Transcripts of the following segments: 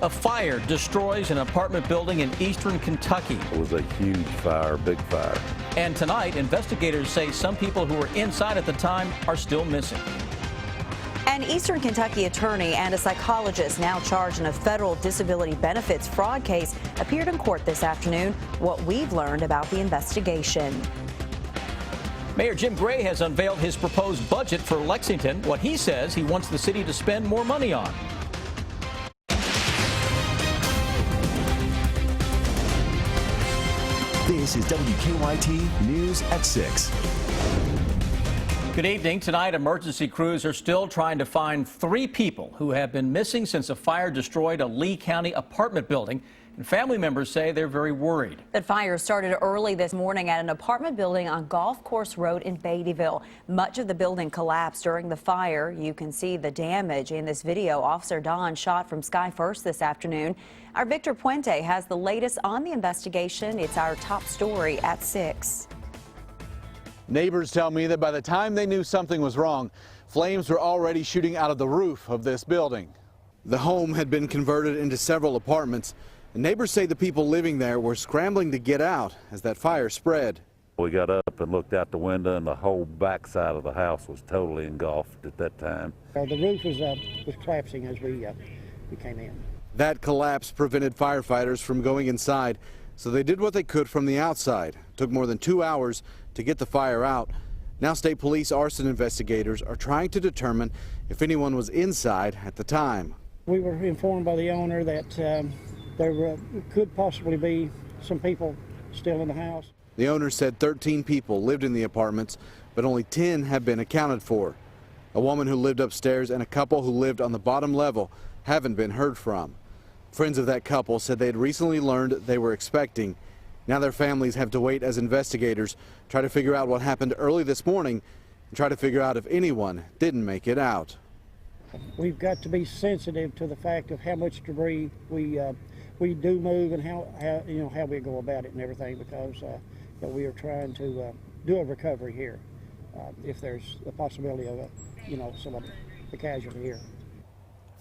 A fire destroys an apartment building in eastern Kentucky. It was a huge fire, big fire. And tonight, investigators say some people who were inside at the time are still missing. An Eastern Kentucky attorney and a psychologist now charged in a federal disability benefits fraud case appeared in court this afternoon. What we've learned about the investigation. Mayor Jim Gray has unveiled his proposed budget for Lexington, what he says he wants the city to spend more money on. This is WKYT News at 6. Good evening. Tonight, emergency crews are still trying to find 3 people who have been missing since a fire destroyed a Lee County apartment building. And family members say they're very worried. The fire started early this morning at an apartment building on Golf Course Road in Beattyville. Much of the building collapsed during the fire. You can see the damage in this video Officer Don shot from Sky First this afternoon. Our Victor Puente has the latest on the investigation. It's our top story at 6. Neighbors tell me that by the time they knew something was wrong, flames were already shooting out of the roof of this building. The home had been converted into several apartments, and neighbors say the people living there were scrambling to get out as that fire spread. We got up and looked out the window, and the whole back side of the house was totally engulfed at that time. The roof was collapsing as we came in. That collapse prevented firefighters from going inside, so they did what they could from the outside. It took more than 2 hours to get the fire out. Now state police arson investigators are trying to determine if anyone was inside at the time. We were informed by the owner that there could possibly be some people still in the house. The owner said 13 people lived in the apartments, but only 10 have been accounted for. A woman who lived upstairs and a couple who lived on the bottom level haven't been heard from. Friends of that couple said they had recently learned they were expecting. Now their families have to wait as investigators try to figure out what happened early this morning and try to figure out if anyone didn't make it out. We've got to be sensitive to the fact of how much debris we do move and how we go about it and everything, because we are trying to do a recovery here if there's a possibility of a casualty here.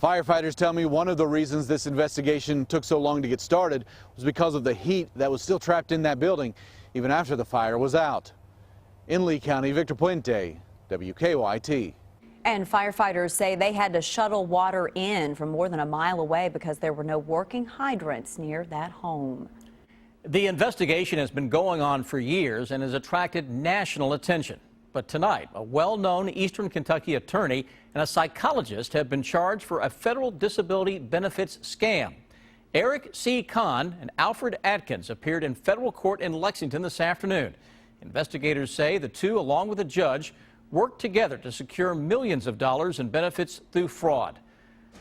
Firefighters tell me one of the reasons this investigation took so long to get started was because of the heat that was still trapped in that building even after the fire was out. In Lee County, Victor Puente, WKYT. And firefighters say they had to shuttle water in from more than a mile away because there were no working hydrants near that home. The investigation has been going on for years and has attracted national attention. But tonight, a well-known Eastern Kentucky attorney and a psychologist have been charged for a federal disability benefits scam. Eric C. Kahn and Alfred Atkins appeared in federal court in Lexington this afternoon. Investigators say the two, along with a judge, worked together to secure millions of dollars in benefits through fraud.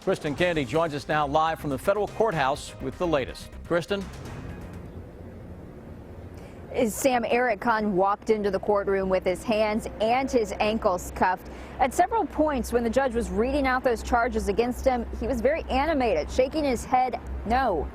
Kristen Kennedy joins us now live from the federal courthouse with the latest. Kristen? Sam, Eric Kahn walked into the courtroom with his hands and his ankles cuffed. At several points when the judge was reading out those charges against him, he was very animated, shaking his head no.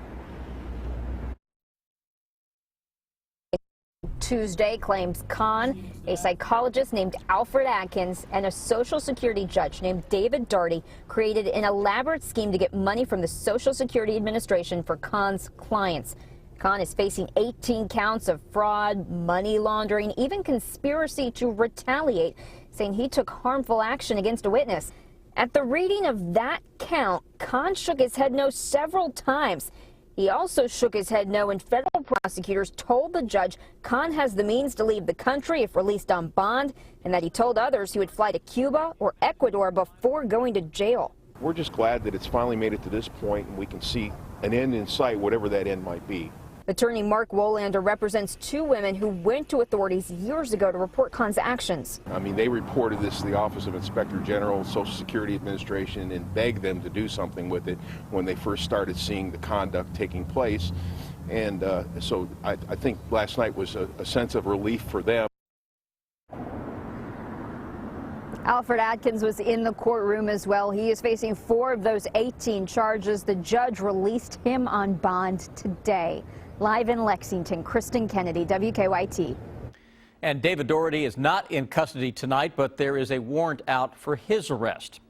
Tuesday claims Kahn, a psychologist named Alfred Atkins, and a Social Security judge named David Daugherty created an elaborate scheme to get money from the Social Security Administration for Kahn's clients. Kahn is facing 18 counts of fraud, money laundering, even conspiracy to retaliate, saying he took harmful action against a witness. At the reading of that count, Kahn shook his head no several times. He also shook his head no when federal prosecutors told the judge Kahn has the means to leave the country if released on bond, and that he told others he would fly to Cuba or Ecuador before going to jail. We're just glad that it's finally made it to this point and we can see an end in sight, whatever that end might be. Attorney Mark Wolander represents 2 women who went to authorities years ago to report Kahn's actions. I mean, they reported this to the Office of Inspector General, Social Security Administration, and begged them to do something with it when they first started seeing the conduct taking place. And so I think last night was a sense of relief for them. Alfred Atkins was in the courtroom as well. He is facing 4 of those 18 charges. The judge released him on bond today. Live in Lexington, Kristen Kennedy, WKYT. And David Daugherty is not in custody tonight, but there is a warrant out for his arrest.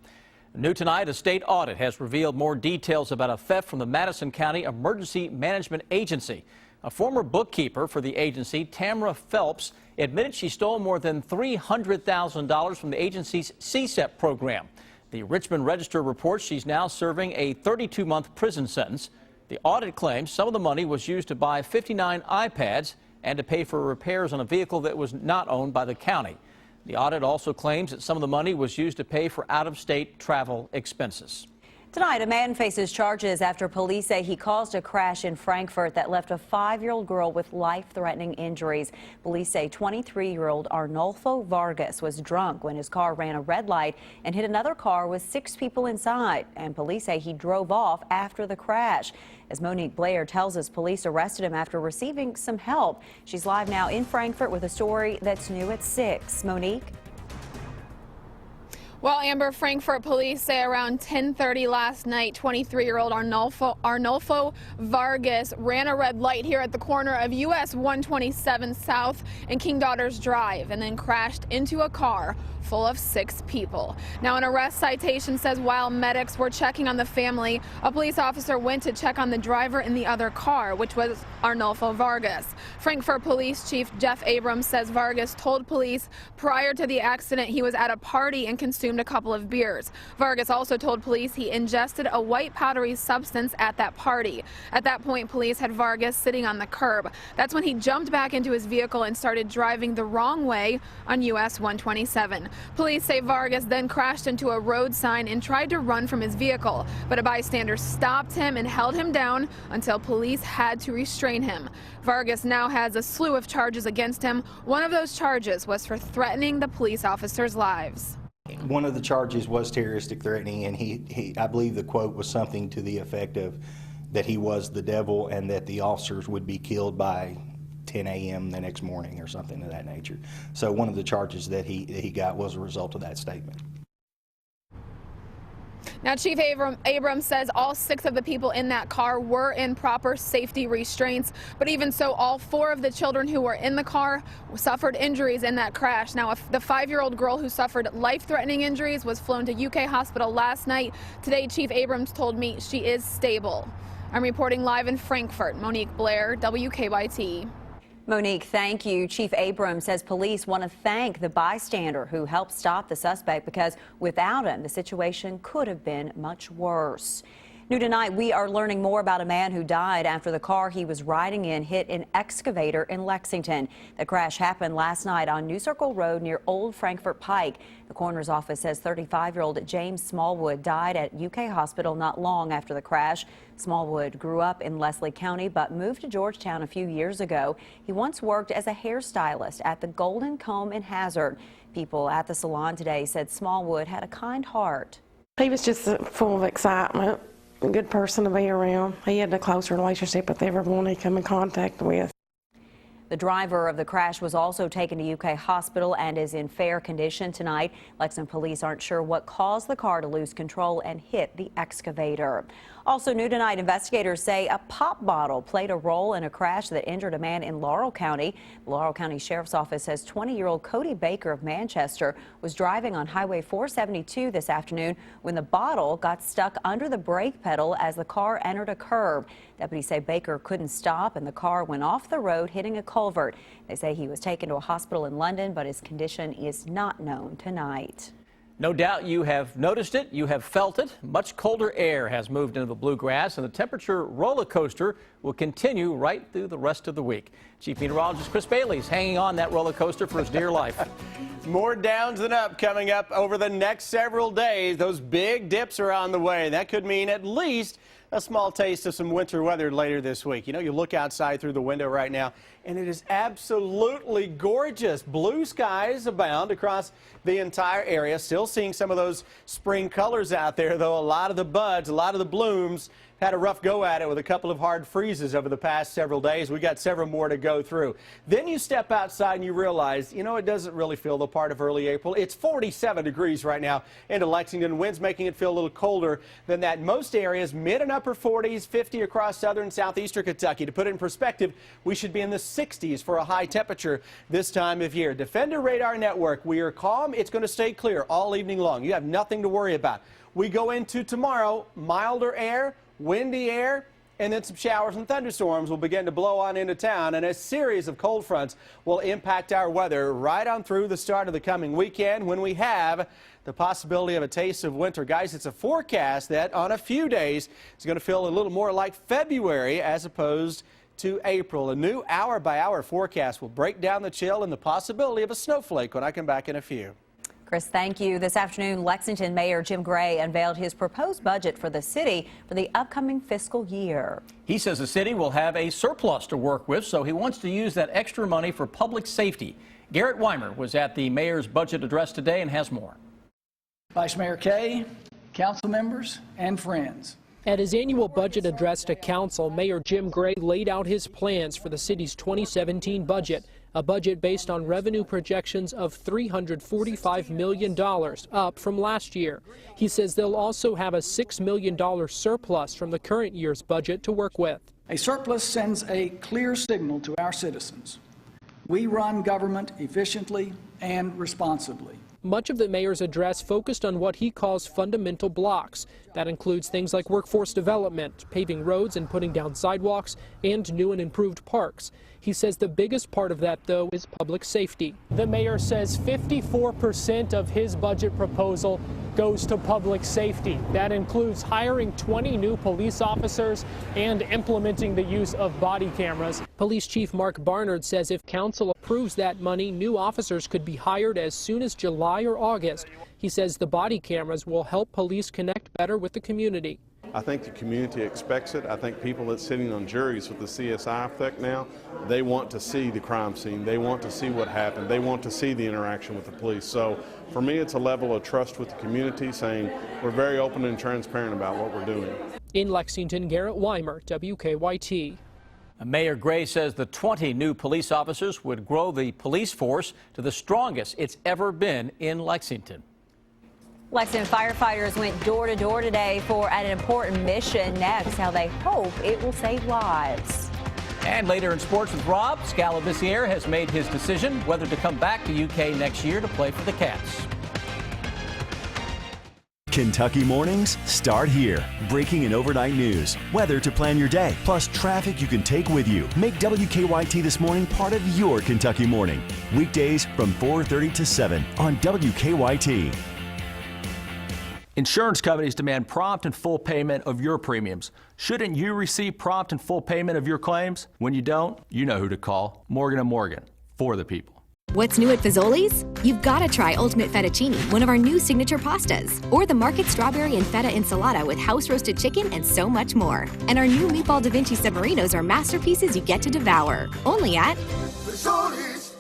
New tonight, a state audit has revealed more details about a theft from the Madison County Emergency Management Agency. A former bookkeeper for the agency, Tamara Phelps, admitted she stole more than $300,000 from the agency's CSEP program. The Richmond Register reports she's now serving a 32-month prison sentence. The audit claims some of the money was used to buy 59 iPads and to pay for repairs on a vehicle that was not owned by the county. The audit also claims that some of the money was used to pay for out-of-state travel expenses. Tonight, a man faces charges after police say he caused a crash in Frankfort that left a 5-year-old girl with life-threatening injuries. Police say 23-year-old Arnolfo Vargas was drunk when his car ran a red light and hit another car with 6 people inside. And police say he drove off after the crash. As Monique Blair tells us, police arrested him after receiving some help. She's live now in Frankfort with a story that's new at 6. Monique? Well, Amber, Frankfort police say around 10:30 last night, 23-year-old Arnolfo Vargas ran a red light here at the corner of US 127 South and King Daughters Drive and then crashed into a car full of 6 people. Now, an arrest citation says while medics were checking on the family, a police officer went to check on the driver in the other car, which was Arnolfo Vargas. Frankfort Police Chief Jeff Abrams says Vargas told police prior to the accident he was at a party and consumed a couple of beers. Vargas also told police he ingested a white powdery substance at that party. At that point, police had Vargas sitting on the curb. That's when he jumped back into his vehicle and started driving the wrong way on US 127. Police say Vargas then crashed into a road sign and tried to run from his vehicle, but a bystander stopped him and held him down until police had to restrain him. Vargas now has a slew of charges against him. One of those charges was for threatening the police officers' lives. One of the charges was terroristic threatening, and I believe the quote was something to the effect of that he was the devil and that the officers would be killed by 10 a.m. the next morning or something of that nature. So one of the charges that he got was a result of that statement. Now, Chief Abrams says all 6 of the people in that car were in proper safety restraints, but even so, all 4 of the children who were in the car suffered injuries in that crash. Now, the 5-year-old girl who suffered life-threatening injuries was flown to UK hospital last night. Today, Chief Abrams told me she is stable. I'm reporting live in Frankfort. Monique Blair, WKYT. Monique, thank you. Chief Abrams says police want to thank the bystander who helped stop the suspect because without him, the situation could have been much worse. New tonight, we are learning more about a man who died after the car he was riding in hit an excavator in Lexington. The crash happened last night on New Circle Road near Old Frankfort Pike. The coroner's office says 35-year-old James Smallwood died at UK Hospital not long after the crash. Smallwood grew up in Leslie County but moved to Georgetown a few years ago. He once worked as a hairstylist at the Golden Comb in Hazard. People at the salon today said Smallwood had a kind heart. He was just full of excitement. A good person to be around. He had a close relationship with everyone he come in contact with. The driver of the crash was also taken to UK Hospital and is in fair condition tonight. Lexington police aren't sure what caused the car to lose control and hit the excavator. Also new tonight, investigators say a pop bottle played a role in a crash that injured a man in Laurel County. The Laurel County Sheriff's Office says 20-year-old Cody Baker of Manchester was driving on Highway 472 this afternoon when the bottle got stuck under the brake pedal as the car entered a curb. Deputies say Baker couldn't stop and the car went off the road, hitting a culvert. They say he was taken to a hospital in London, but his condition is not known tonight. No doubt you have noticed it, you have felt it. Much colder air has moved into the bluegrass, and the temperature roller coaster will continue right through the rest of the week. Chief Meteorologist Chris Bailey is hanging on that roller coaster for his dear life. More downs than up coming up over the next several days. Those big dips are on the way. That could mean at least a small taste of some winter weather later this week. You know, you look outside through the window right now, and it is absolutely gorgeous. Blue skies abound across the entire area. Still seeing some of those spring colors out there, though a lot of the buds, a lot of the blooms had a rough go at it with a couple of hard freezes over the past several days. We got several more to go through. Then you step outside and you realize, you know, it doesn't really feel the part of early April. It's 47 degrees right now into Lexington. Winds making it feel a little colder than that. Most areas, mid and upper 40s, 50 across southern and southeastern Kentucky. To put it in perspective, we should be in the 60s for a high temperature this time of year. Defender Radar Network, we are calm. It's going to stay clear all evening long. You have nothing to worry about. we go into tomorrow, milder air, windy air, and then some showers and thunderstorms will begin to blow on into town, and a series of cold fronts will impact our weather right on through the start of the coming weekend when we have the possibility of a taste of winter. Guys, it's a forecast that on a few days is going to feel a little more like February as opposed to April. A new hour-by-hour forecast will break down the chill and the possibility of a snowflake when I come back in a few. Chris, thank you. This afternoon, Lexington Mayor Jim Gray unveiled his proposed budget for the city for the upcoming fiscal year. He says the city will have a surplus to work with, so he wants to use that extra money for public safety. Garrett Weimer was at the mayor's budget address today and has more. Vice Mayor Kay, council members, and friends. At his annual budget address to council, Mayor Jim Gray laid out his plans for the city's 2017 budget, a budget based on revenue projections of $345 million, up from last year. He says they'll also have a $6 million surplus from the current year's budget to work with. A surplus sends a clear signal to our citizens. We run government efficiently and responsibly. Much of the mayor's address focused on what he calls fundamental blocks. That includes things like workforce development, paving roads and putting down sidewalks, and new and improved parks. He says the biggest part of that, though, is public safety. The mayor says 54% of his budget proposal goes to public safety. That includes hiring 20 new police officers and implementing the use of body cameras. Police Chief Mark Barnard says if council approves that money, new officers could be hired as soon as July or August. He says the body cameras will help police connect better with the community. I think the community expects it. I think people that's sitting on juries with the CSI effect now, they want to see the crime scene. They want to see what happened. They want to see the interaction with the police. So for me, it's a level of trust with the community, saying we're very open and transparent about what we're doing. In Lexington, Garrett Weimer, WKYT. Mayor Gray says the 20 new police officers would grow the police force to the strongest it's ever been in Lexington. Lexington firefighters went door to door today for an important mission. Next, how they hope it will save lives. And later in sports with Rob, Scalabissiere has made his decision whether to come back to UK next year to play for the Cats. Kentucky mornings start here. Breaking and overnight news, weather to plan your day, plus traffic you can take with you. Make WKYT This Morning part of your Kentucky morning. Weekdays from 4:30 to 7 on WKYT. Insurance companies demand prompt and full payment of your premiums. Shouldn't you receive prompt and full payment of your claims? When you don't, you know who to call. Morgan & Morgan, for the people. What's new at Fazoli's? You've got to try Ultimate Fettuccine, one of our new signature pastas, or the Market Strawberry and Feta Enchilada with house-roasted chicken and so much more. And our new Meatball Da Vinci Submarinos are masterpieces you get to devour. Only at Fazoli's.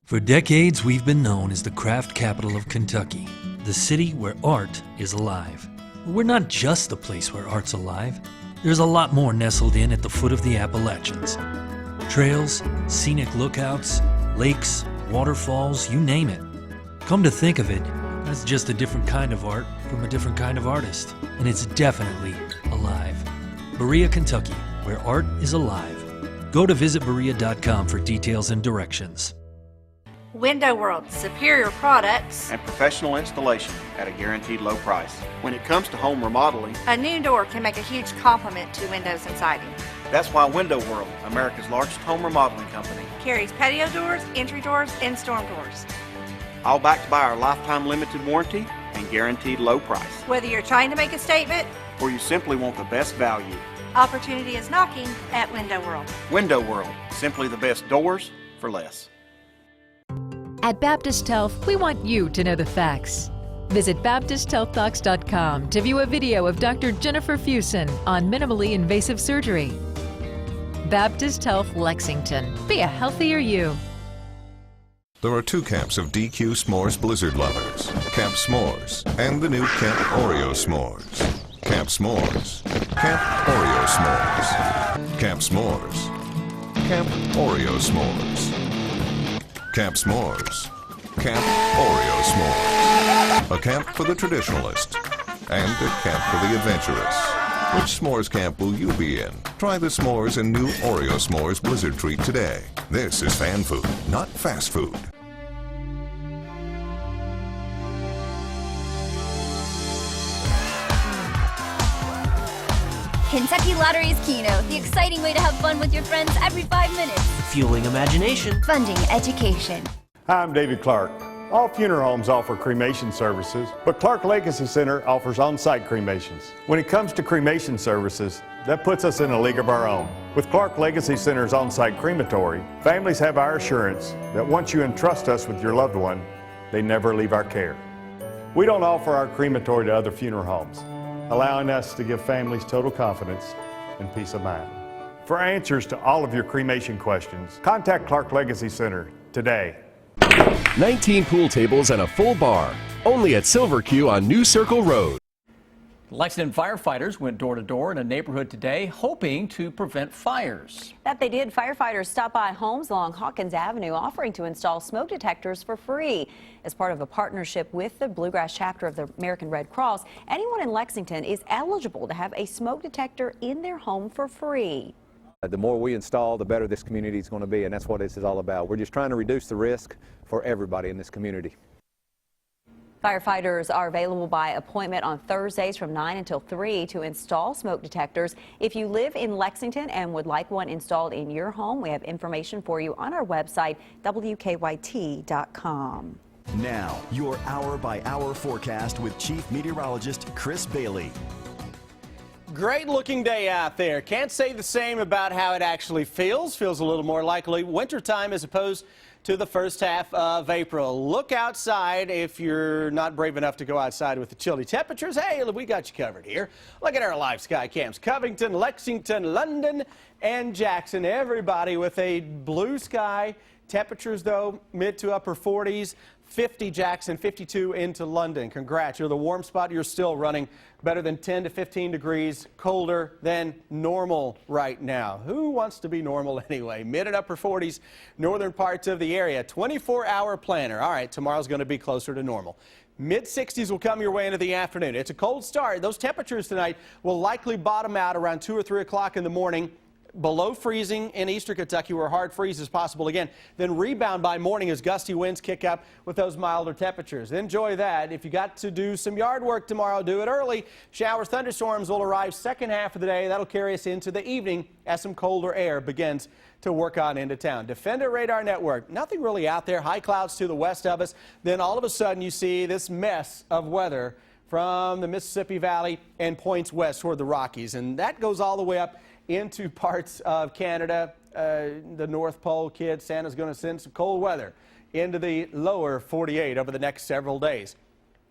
For decades, we've been known as the craft capital of Kentucky, the city where art is alive. But we're not just the place where art's alive. There's a lot more nestled in at the foot of the Appalachians. Trails, scenic lookouts, lakes, waterfalls, you name it. Come to think of it, that's just a different kind of art from a different kind of artist. And it's definitely alive. Berea, Kentucky, where art is alive. Go to visitberea.com for details and directions. Window World, superior products and professional installation at a guaranteed low price. When it comes to home remodeling, a new door can make a huge complement to windows and siding. That's why Window World, America's largest home remodeling company, carries patio doors, entry doors, and storm doors. All backed by our lifetime limited warranty and guaranteed low price. Whether you're trying to make a statement or you simply want the best value, opportunity is knocking at Window World. Window World, simply the best doors for less. At Baptist Health, we want you to know the facts. Visit BaptistHealthDocs.com to view a video of Dr. Jennifer Fusen on minimally invasive surgery. Baptist Health Lexington. Be a healthier you. There are two camps of DQ S'mores Blizzard lovers, Camp S'mores and the new Camp Oreo S'mores. Camp S'mores, Camp Oreo S'mores, Camp S'mores, Camp Oreo S'mores. Camp S'mores, Camp Oreo S'mores. A camp for the traditionalist and a camp for the adventurous. Which s'mores camp will you be in? Try the s'mores and new Oreo S'mores Blizzard treat today. This is fan food, not fast food. Kentucky Lottery's Keno, the exciting way to have fun with your friends every 5 minutes. Fueling imagination. Funding education. Hi, I'm David Clark. All funeral homes offer cremation services, but Clark Legacy Center offers on-site cremations. When it comes to cremation services, that puts us in a league of our own. With Clark Legacy Center's on-site crematory, families have our assurance that once you entrust us with your loved one, they never leave our care. We don't offer our crematory to other funeral homes, allowing us to give families total confidence and peace of mind. For answers to all of your cremation questions, contact Clark Legacy Center today. 19 pool tables and a full bar, only at Silver Q on New Circle Road. Lexington firefighters went door to door in a neighborhood today hoping to prevent fires. That they did. Firefighters stopped by homes along Hawkins Avenue offering to install smoke detectors for free. As part of a partnership with the Bluegrass chapter of the American Red Cross, anyone in Lexington is eligible to have a smoke detector in their home for free. The more we install, the better this community is going to be, and that's what this is all about. We're just trying to reduce the risk for everybody in this community. Firefighters are available by appointment on Thursdays from 9 until 3 to install smoke detectors. If you live in Lexington and would like one installed in your home, we have information for you on our website, WKYT.com. Now, your hour-by-hour forecast with Chief Meteorologist Chris Bailey. Great looking day out there. Can't say the same about how it actually feels. Feels a little more likely wintertime as opposed to the first half of April. Look outside if you're not brave enough to go outside with the chilly temperatures. Hey, we got you covered here. Look at our live sky cams. Covington, Lexington, London, and Jackson. Everybody with a blue sky. Temperatures, though, mid to upper 40s. 50 Jackson, 52 into London. Congrats. You're the warm spot. You're still running better than 10 to 15 degrees colder than normal right now. Who wants to be normal anyway? Mid and upper 40s, northern parts of the area. 24-hour planner. All right, tomorrow's going to be closer to normal. Mid-60s will come your way into the afternoon. It's a cold start. Those temperatures tonight will likely bottom out around 2 or 3 o'clock in the morning. Below freezing in eastern Kentucky where hard freeze is possible again. Then rebound by morning as gusty winds kick up with those milder temperatures. Enjoy that. If you got to do some yard work tomorrow, do it early. Showers, thunderstorms will arrive second half of the day. That'll carry us into the evening as some colder air begins to work on into town. Defender Radar Network, nothing really out there. High clouds to the west of us. Then all of a sudden you see this mess of weather from the Mississippi Valley and points west toward the Rockies. And that goes all the way up into parts of Canada, the North Pole kids. Santa's going to send some cold weather into the lower 48 over the next several days.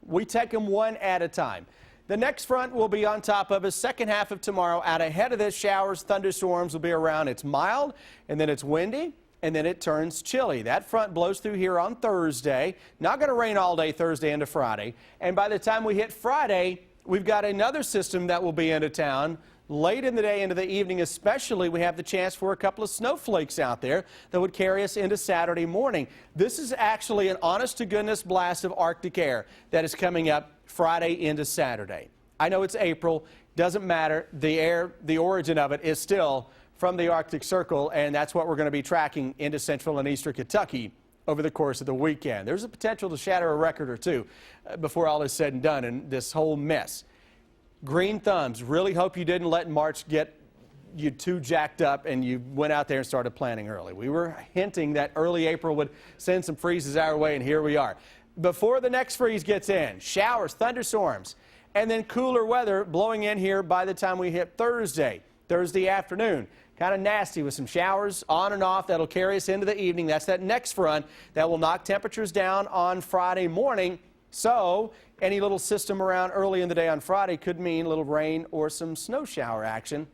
We take them one at a time. The next front will be on top of us second half of tomorrow. Out ahead of this, showers, thunderstorms will be around. It's mild, and then it's windy, and then it turns chilly. That front blows through here on Thursday. Not going to rain all day Thursday into Friday. And by the time we hit Friday, we've got another system that will be into town. Late in the day into the evening especially, we have the chance for a couple of snowflakes out there that would carry us into Saturday morning. This is actually an honest-to-goodness blast of Arctic air that is coming up Friday into Saturday. I know it's April. Doesn't matter. The origin of it is still from the Arctic Circle, and that's what we're going to be tracking into central and eastern Kentucky over the course of the weekend. There's a potential to shatter a record or two before all is said and done in this whole mess. Green thumbs. Really hope you didn't let March get you too jacked up and you went out there and started planning early. We were hinting that early April would send some freezes our way, and here we are. Before the next freeze gets in, showers, thunderstorms, and then cooler weather blowing in here by the time we hit Thursday afternoon. Kind of nasty with some showers on and off. That'll carry us into the evening. That's that next front that will knock temperatures down on Friday morning. So any little system around early in the day on Friday could mean a little rain or some snow shower action.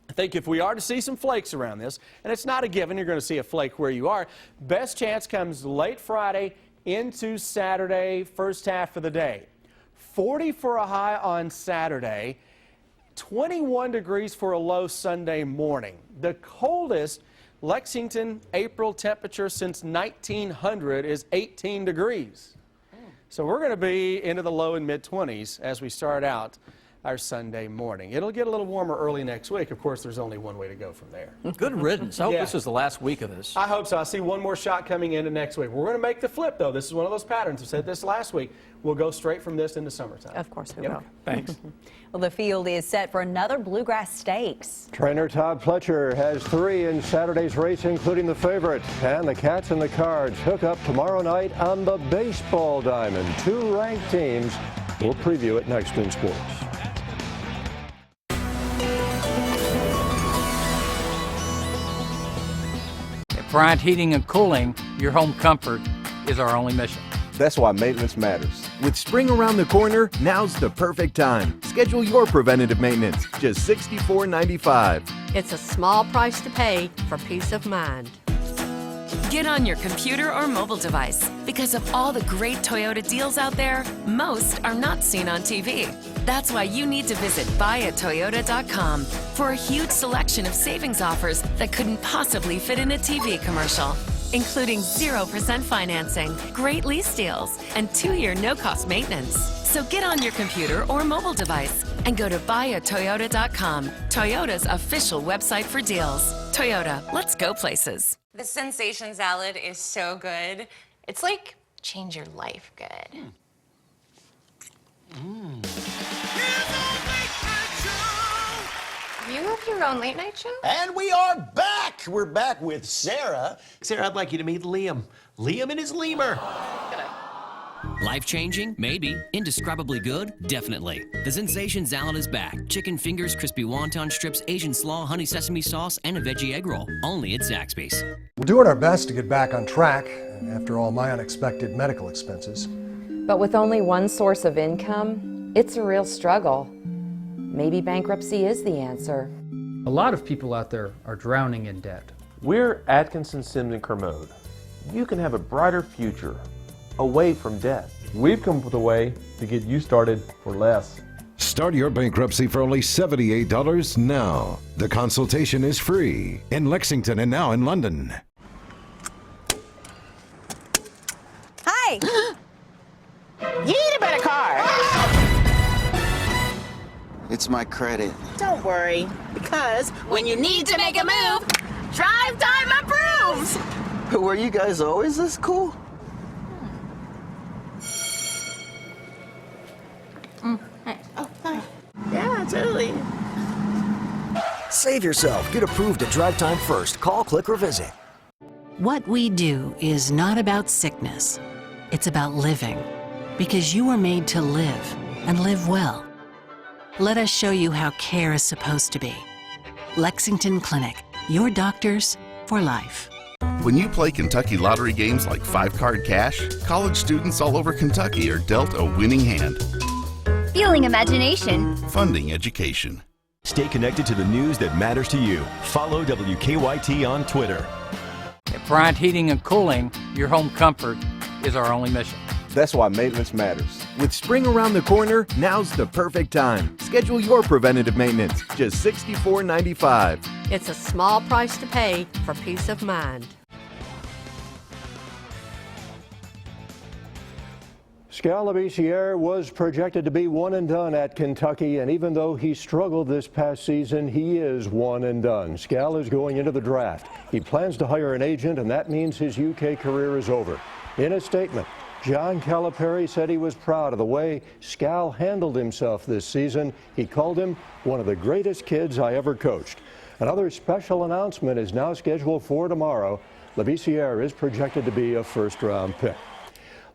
I think if we are to see some flakes around this, and it's not a given you're going to see a flake where you are, best chance comes late Friday into Saturday, first half of the day. 40 for a high on Saturday, 21 degrees for a low Sunday morning. The coldest Lexington April temperature since 1900 is 18 degrees. So we're going to be into the low and mid-20s as we start out our Sunday morning. It'll get a little warmer early next week. Of course, there's only one way to go from there. Good riddance. I hope Yeah. this is the last week of this. I hope so. I see one more shot coming into next week. We're going to make the flip, though. This is one of those patterns. I said this last week. We'll go straight from this into summertime. Of course we will. Thanks. Well, the field is set for another Bluegrass Stakes. Trainer Todd Pletcher has 3 in Saturday's race, including the favorite. And the Cats and the Cards hook up tomorrow night on the baseball diamond. 2 ranked teams. We'll preview it next in sports. At Bryant Heating and Cooling, your home comfort is our only mission. That's why maintenance matters. With spring around the corner, now's the perfect time. Schedule your preventative maintenance, just $64.95. It's a small price to pay for peace of mind. Get on your computer or mobile device. Because of all the great Toyota deals out there, most are not seen on TV. That's why you need to visit buyatoyota.com for a huge selection of savings offers that couldn't possibly fit in a TV commercial, including 0% financing, great lease deals, and 2-year no-cost maintenance. So get on your computer or mobile device and go to buyatoyota.com, Toyota's official website for deals. Toyota, let's go places. The sensation salad is so good. It's like change your life good. You have your own late night show? And we are back. We're back with Sarah. Sarah, I'd like you to meet Liam. Liam and his lemur. Life-changing? Maybe. Indescribably good? Definitely. The Sensation Salad is back. Chicken fingers, crispy wonton strips, Asian slaw, honey sesame sauce, and a veggie egg roll. Only at Zaxby's. We're doing our best to get back on track after all my unexpected medical expenses. But with only one source of income, it's a real struggle. Maybe bankruptcy is the answer. A lot of people out there are drowning in debt. We're Atkinson, Sims & Kermode. You can have a brighter future away from debt. We've come up with a way to get you started for less. Start your bankruptcy for only $78 now. The consultation is free in Lexington and now in London. Hi! You need a better car! It's my credit. Don't worry, because when you need to make a move, Drive Time approves! Were you guys always this cool? Hey. Oh, hi. Yeah, totally. Save yourself. Get approved at Drive Time first. Call, click, or visit. What we do is not about sickness. It's about living. Because you were made to live, and live well. Let us show you how care is supposed to be. Lexington Clinic. Your doctors for life. When you play Kentucky lottery games like 5-Card Cash, college students all over Kentucky are dealt a winning hand. Fueling imagination. Funding education. Stay connected to the news that matters to you. Follow WKYT on Twitter. At Bryant Heating and Cooling, your home comfort is our only mission. That's why maintenance matters. With spring around the corner, now's the perfect time. Schedule your preventative maintenance, just $64.95. It's a small price to pay for peace of mind. Skal Labissiere was projected to be one and done at Kentucky, and even though he struggled this past season, he is one and done. Skal is going into the draft. He plans to hire an agent, and that means his UK career is over. In a statement, John Calipari said he was proud of the way Skal handled himself this season. He called him one of the greatest kids I ever coached. Another special announcement is now scheduled for tomorrow. Labissiere is projected to be a first-round pick.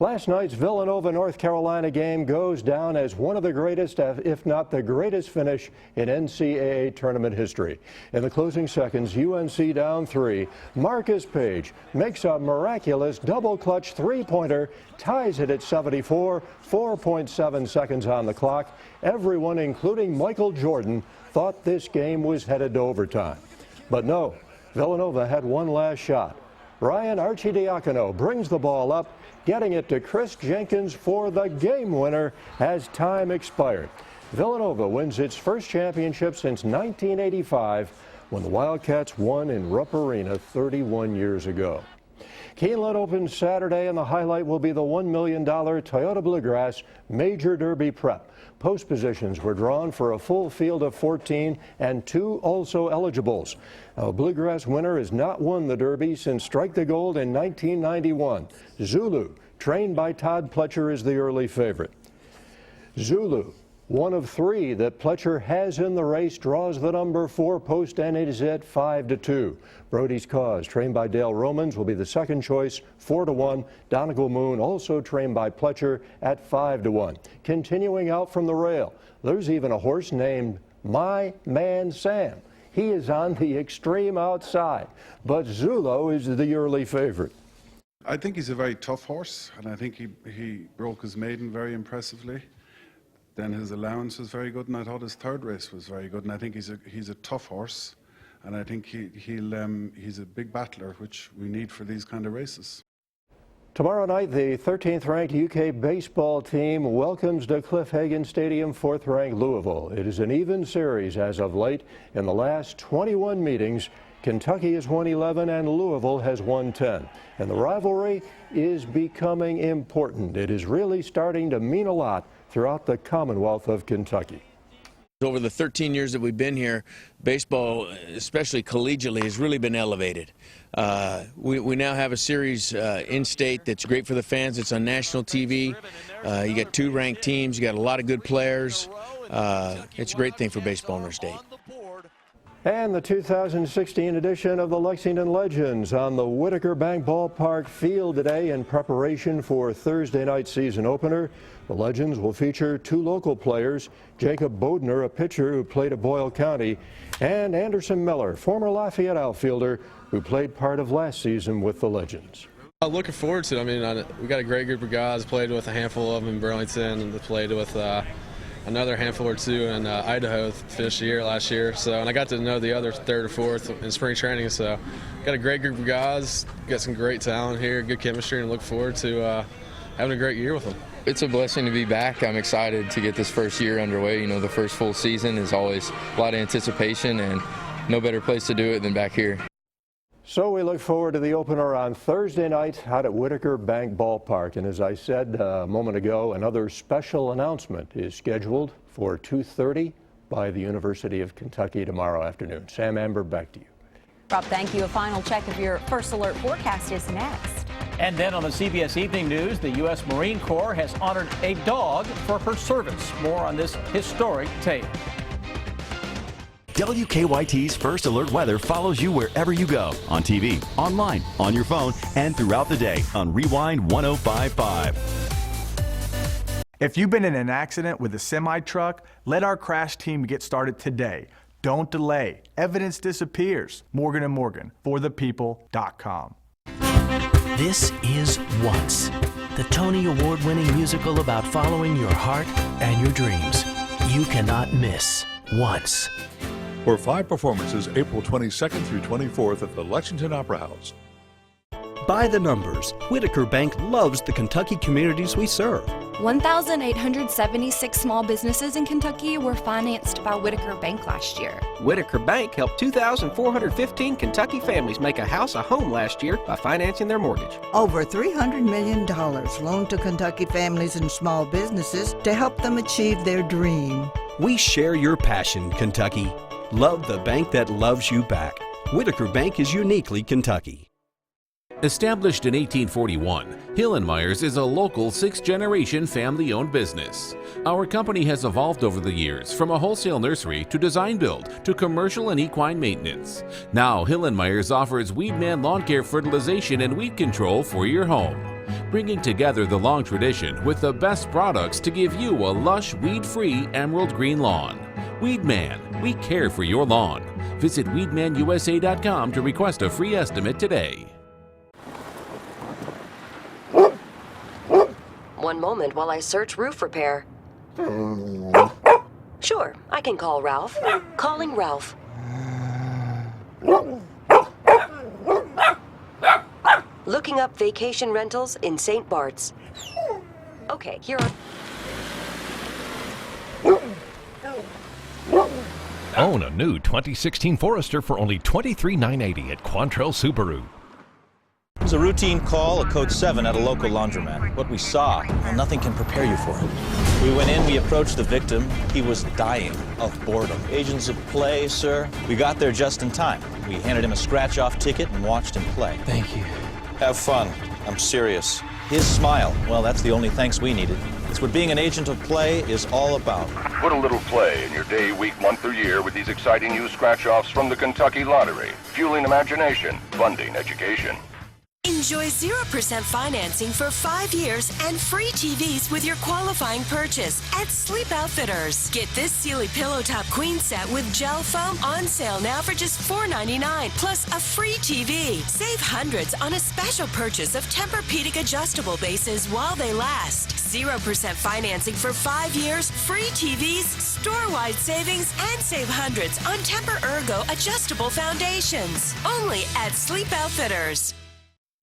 Last night's Villanova, North Carolina game goes down as one of the greatest, if not the greatest finish in NCAA tournament history. In the closing seconds, UNC down 3. Marcus Page makes a miraculous double-clutch three-pointer, ties it at 74, 4.7 seconds on the clock. Everyone, including Michael Jordan, thought this game was headed to overtime. But no, Villanova had one last shot. Ryan Arcidiacono brings the ball up, getting it to Chris Jenkins for the game winner as time expired. Villanova wins its first championship since 1985 when the Wildcats won in Rupp Arena 31 years ago. Keeneland opens Saturday, and the highlight will be the $1 million Toyota Bluegrass Major Derby Prep. Post positions were drawn for a full field of 14 and 2 also eligibles. A Bluegrass winner has not won the Derby since Strike the Gold in 1991. Zulu, trained by Todd Pletcher, is the early favorite. Zulu, one of 3 that Pletcher has in the race, draws the number 4 post and it is at 5-2. Brody's Cause, trained by Dale Romans, will be the second choice, 4-1. Donegal Moon, also trained by Pletcher, at 5-1. Continuing out from the rail, there's even a horse named My Man Sam. He is on the extreme outside, but Zulu is the early favorite. I think he's a very tough horse, and I think he broke his maiden very impressively. Then his allowance was very good, and I thought his third race was very good. And I think he's a tough horse, and I think he's a big battler, which we need for these kind of races. Tomorrow night, the 13th ranked UK baseball team welcomes to Cliff Hagan Stadium 4th ranked Louisville. It is an even series as of late. In the last 21 meetings, Kentucky has won 11 and Louisville has won 10. And the rivalry is becoming important. It is really starting to mean a lot throughout the Commonwealth of Kentucky. Over the 13 years that we've been here, baseball, especially collegiately, has really been elevated. We now have a series in-state that's great for the fans. It's on national TV. You got 2 ranked teams. You got a lot of good players. It's a great thing for baseball in our state. And the 2016 edition of the Lexington Legends on the Whitaker Bank Ballpark field today in preparation for Thursday night season opener. The Legends will feature 2 local players, Jacob Bodner, a pitcher who played at Boyle County, and Anderson Miller, former Lafayette outfielder who played part of last season with the Legends. I'm looking forward to it. I mean, we got a great group of guys, played with a handful of them in Burlington, and played with another handful or 2 in Idaho, finished the year last year. So, and I got to know the other 3rd or 4th in spring training. So, got a great group of guys, got some great talent here, good chemistry, and look forward to having a great year with them. It's a blessing to be back. I'm excited to get this first year underway. You know, the first full season is always a lot of anticipation, and no better place to do it than back here. So we look forward to the opener on Thursday night out at Whitaker Bank Ballpark. And as I said a moment ago, another special announcement is scheduled for 2:30 by the University of Kentucky tomorrow afternoon. Sam Amber, back to you. Rob, thank you. A final check of your first alert forecast is next. And then on the CBS Evening News, the U.S. Marine Corps has honored a dog for her service. More on this historic tape. WKYT's First Alert Weather follows you wherever you go, on TV, online, on your phone, and throughout the day on Rewind 105.5. If you've been in an accident with a semi-truck, let our crash team get started today. Don't delay. Evidence disappears. Morgan & Morgan, forthepeople.com. This is Once, the Tony Award-winning musical about following your heart and your dreams. You cannot miss Once. For 5 performances, April 22nd through 24th at the Lexington Opera House. By the numbers, Whitaker Bank loves the Kentucky communities we serve. 1,876 small businesses in Kentucky were financed by Whitaker Bank last year. Whitaker Bank helped 2,415 Kentucky families make a house a home last year by financing their mortgage. Over $300 million loaned to Kentucky families and small businesses to help them achieve their dream. We share your passion, Kentucky. Love the bank that loves you back. Whitaker Bank is uniquely Kentucky. Established in 1841, Hill & Myers is a local 6th-generation family-owned business. Our company has evolved over the years from a wholesale nursery to design build to commercial and equine maintenance. Now, Hill & Myers offers Weedman lawn care fertilization and weed control for your home, bringing together the long tradition with the best products to give you a lush, weed-free emerald green lawn. Weedman, we care for your lawn. Visit weedmanusa.com to request a free estimate today. One moment while I search roof repair. Sure, I can call Ralph. Calling Ralph. Looking up vacation rentals in St. Bart's. Okay, here are... Own a new 2016 Forester for only $23,980 at Quantrell Subaru. was a routine call, a code 7 at a local laundromat. What we saw, well, nothing can prepare you for it. We went in, we approached the victim. He was dying of boredom. Agents of play, sir. We got there just in time. We handed him a scratch-off ticket and watched him play. Thank you. Have fun. I'm serious. His smile, well, that's the only thanks we needed. It's what being an agent of play is all about. Put a little play in your day, week, month, or year with these exciting new scratch-offs from the Kentucky Lottery. Fueling imagination, funding education. Enjoy 0% financing for 5 years and free TVs with your qualifying purchase at Sleep Outfitters. Get this Sealy Pillow Top Queen set with gel foam on sale now for just $4.99, plus a free TV. Save hundreds on a special purchase of Tempur-Pedic adjustable bases while they last. 0% financing for 5 years, free TVs, store-wide savings, and save hundreds on Tempur-Ergo adjustable foundations. Only at Sleep Outfitters.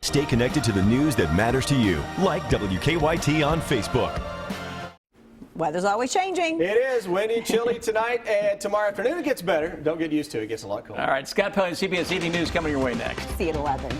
Stay connected to the news that matters to you, like WKYT on Facebook. Weather's always changing. It is windy, chilly tonight, and tomorrow afternoon it gets better. Don't get used to it. It gets a lot colder. All right, Scott Pelley, CBS Evening News coming your way next. See you at 11.